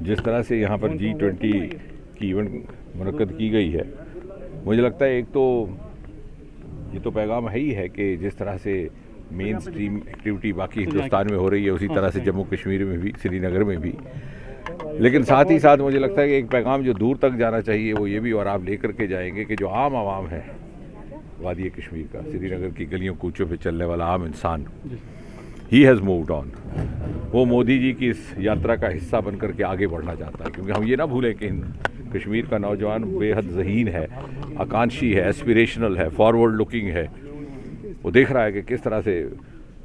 जिस तरह से यहाँ पर G20 की इवेंट मुनक्कद की गई है, मुझे लगता है एक तो ये तो पैगाम है ही है कि जिस तरह से मेन स्ट्रीम एक्टिविटी बाकी हिंदुस्तान में हो रही है उसी तरह से जम्मू कश्मीर में भी, श्रीनगर में भी। लेकिन साथ ही साथ मुझे लगता है कि एक पैगाम जो दूर तक जाना चाहिए वो ये भी, और आप लेकर के जाएंगे कि जो आम आवाम है वादी कश्मीर का, श्रीनगर की गलियों कूचों पे चलने वाला आम इंसान, ही हैज़ मूव्ड ऑन। वो मोदी जी की इस यात्रा का हिस्सा बन करके आगे बढ़ना चाहता है, क्योंकि हम ये ना भूलें कि कश्मीर का नौजवान बेहद ज़हीन है, आकांक्षी है, एस्पिरेशनल है, फॉरवर्ड लुकिंग है। वो देख रहा है कि किस तरह से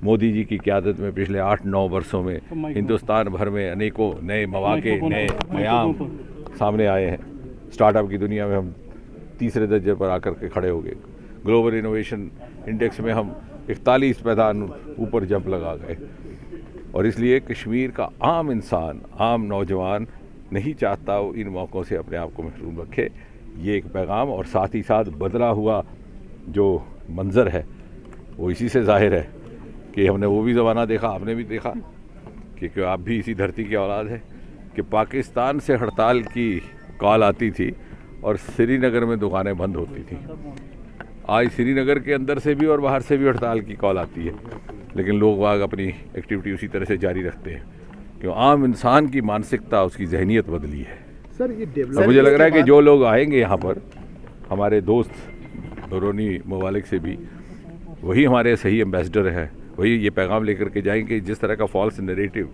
मोदी जी की क़यादत में पिछले 8-9 वर्षों में हिंदुस्तान भर में अनेकों नए मौके, नए क़याम सामने आए हैं। स्टार्टअप की दुनिया में हम तीसरे दर्जे पर आकर के खड़े हो गए। ग्लोबल इनोवेशन इंडेक्स में हम 41 पैदान ऊपर जंप लगा गए। और इसलिए कश्मीर का आम इंसान, आम नौजवान नहीं चाहता वो इन मौक़ों से अपने आप को महरूम रखे। ये एक पैगाम, और साथ ही साथ बदला हुआ जो मंज़र है वो इसी से ज़ाहिर है कि हमने वो भी ज़माना देखा, आपने भी देखा, क्योंकि आप भी इसी धरती की औलाद है, कि पाकिस्तान से हड़ताल की कॉल आती थी और श्रीनगर में दुकानें बंद होती थी। आज श्रीनगर के अंदर से भी और बाहर से भी हड़ताल की कॉल आती है, लेकिन लोग वाग अपनी एक्टिविटी उसी तरह से जारी रखते हैं, क्यों आम इंसान की मानसिकता, उसकी जहनीत बदली है। सर ये अब मुझे लग रहा है कि जो लोग आएंगे यहाँ पर, हमारे दोस्त बैरूनी ममालिक से भी, वही हमारे सही एम्बेसडर हैं, वही ये पैगाम लेकर के जाएंगे। जिस तरह का फॉल्स नैरेटिव,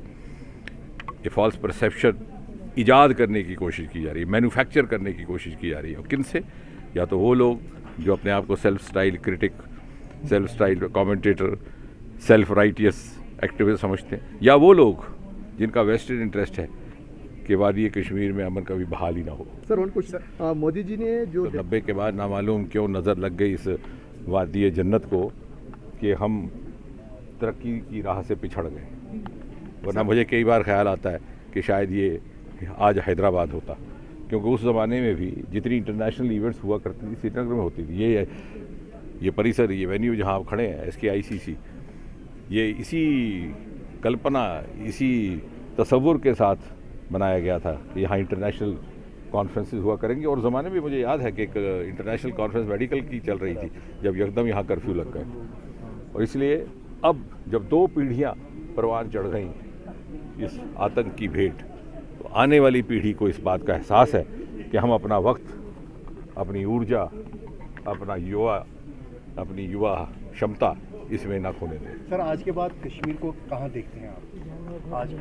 ये फॉल्स परसेप्शन ईजाद करने की कोशिश की जा रही है, मैन्युफैक्चर करने की कोशिश की जा रही है, और किन से? या तो वो लोग जो अपने आप को self style critic, self style commentator, self righteous activist समझते हैं, या वो लोग जिनका वेस्टेड इंटरेस्ट है कि वादी कश्मीर में अमन कभी बहाल ही ना हो। सर और कुछ मोदी जी ने जो 90 के बाद नामालूम क्यों नज़र लग गई इस वादी जन्नत को कि हम तरक्की की राह से पिछड़ गए। वरना मुझे कई बार ख्याल आता है कि शायद ये आज हैदराबाद होता, क्योंकि उस ज़माने में भी जितनी इंटरनेशनल इवेंट्स हुआ करती थी श्रीनगर में होती थी। ये परिसर, ये वेन्यू जहाँ आप खड़े हैं, SKICC, ये इसी कल्पना, इसी तसव्वुर के साथ बनाया गया था कि यहाँ इंटरनेशनल कॉन्फ्रेंसेस हुआ करेंगी। और ज़माने में मुझे याद है कि एक इंटरनेशनल कॉन्फ्रेंस मेडिकल की चल रही थी जब एकदम यहाँ कर्फ्यू लग गए। और इसलिए अब जब 2 पीढ़ियाँ परवान चढ़ गई इस आतंक की भेंट, तो आने वाली पीढ़ी को इस बात का एहसास है कि हम अपना वक्त, अपनी ऊर्जा, अपनी युवा क्षमता इसमें ना खोने दें। सर आज के बाद कश्मीर को कहाँ देखते हैं आप?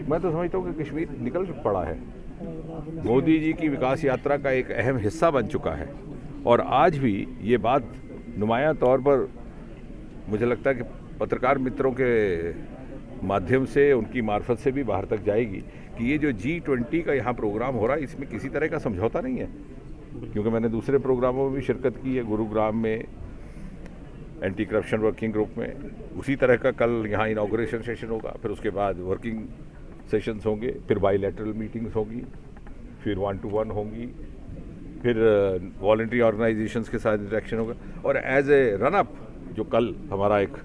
मैं तो समझता हूँ कि कश्मीर निकल पड़ा है, मोदी जी की विकास यात्रा का एक अहम हिस्सा बन चुका है। और आज भी ये बात नुमायां तौर पर मुझे लगता है कि पत्रकार मित्रों के माध्यम से, उनकी मार्फत से भी बाहर तक जाएगी कि ये जो G20 का यहाँ प्रोग्राम हो रहा है, इसमें किसी तरह का समझौता नहीं है। क्योंकि मैंने दूसरे प्रोग्रामों में भी शिरकत की है, गुरुग्राम में एंटी करप्शन वर्किंग ग्रुप में, उसी तरह का कल यहाँ इनॉग्रेशन सेशन होगा, फिर उसके बाद वर्किंग सेशंस होंगे, फिर बायलैटरल मीटिंग्स होगी, फिर 1-to-1 होंगी, फिर वॉलंटरी ऑर्गेनाइजेशंस के साथ इंटरेक्शन होगा। और एज ए रन अप जो कल हमारा एक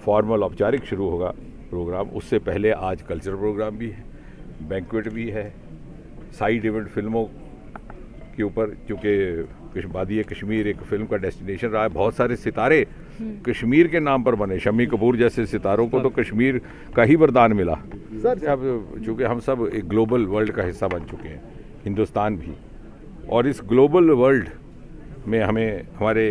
फॉर्मल औपचारिक शुरू होगा प्रोग्राम, उससे पहले आज कल्चरल प्रोग्राम भी है, बैंक्वेट भी है, साइड इवेंट फिल्मों के ऊपर, क्योंकि वादी कश्मीर एक फिल्म का डेस्टिनेशन रहा है। बहुत सारे सितारे कश्मीर के नाम पर बने, शम्मी कपूर जैसे सितारों को तो कश्मीर का ही वरदान मिला। सर अब चूँकि हम सब एक ग्लोबल वर्ल्ड का हिस्सा बन चुके हैं, हिंदुस्तान भी, और इस ग्लोबल वर्ल्ड में हमें हमारे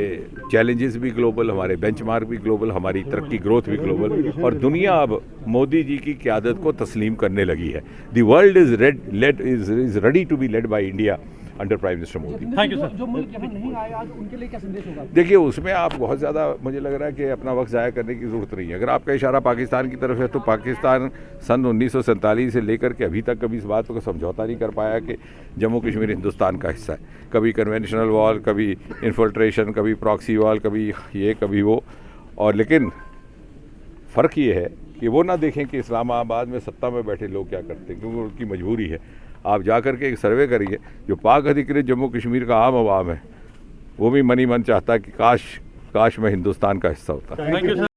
चैलेंजेस भी ग्लोबल, हमारे बेंचमार्क भी ग्लोबल, हमारी तरक्की ग्रोथ भी ग्लोबल, और दुनिया अब मोदी जी की क़यादत को तस्लीम करने लगी है। The world is ready to be led by India under prime minister Modi. Thank you sir. जो मुल्क यहाँ नहीं आए आज, उनके लिए क्या संदेश होगा? देखिए, उसमें आप बहुत ज़्यादा मुझे लग रहा है कि अपना वक्त ज़ाया करने की ज़रूरत नहीं है। अगर आपका इशारा पाकिस्तान की तरफ है, तो पाकिस्तान सन 1947 से लेकर के अभी तक कभी इस बात को समझौता नहीं कर पाया कि जम्मू कश्मीर हिंदुस्तान का हिस्सा है। कभी कन्वेंशनल वॉल, कभी इन्फिल्ट्रेशन, कभी प्रॉक्सी वॉल, कभी ये कभी वो। और लेकिन फ़र्क ये है कि वो ना देखें कि इस्लामाबाद में सत्ता में बैठे लोग क्या करते हैं, क्योंकि उनकी मजबूरी है। आप जा कर के एक सर्वे करिए, जो पाक अधिकृत जम्मू कश्मीर का आम आवाम है, वो भी मनी मन चाहता है कि काश मैं हिंदुस्तान का हिस्सा होता।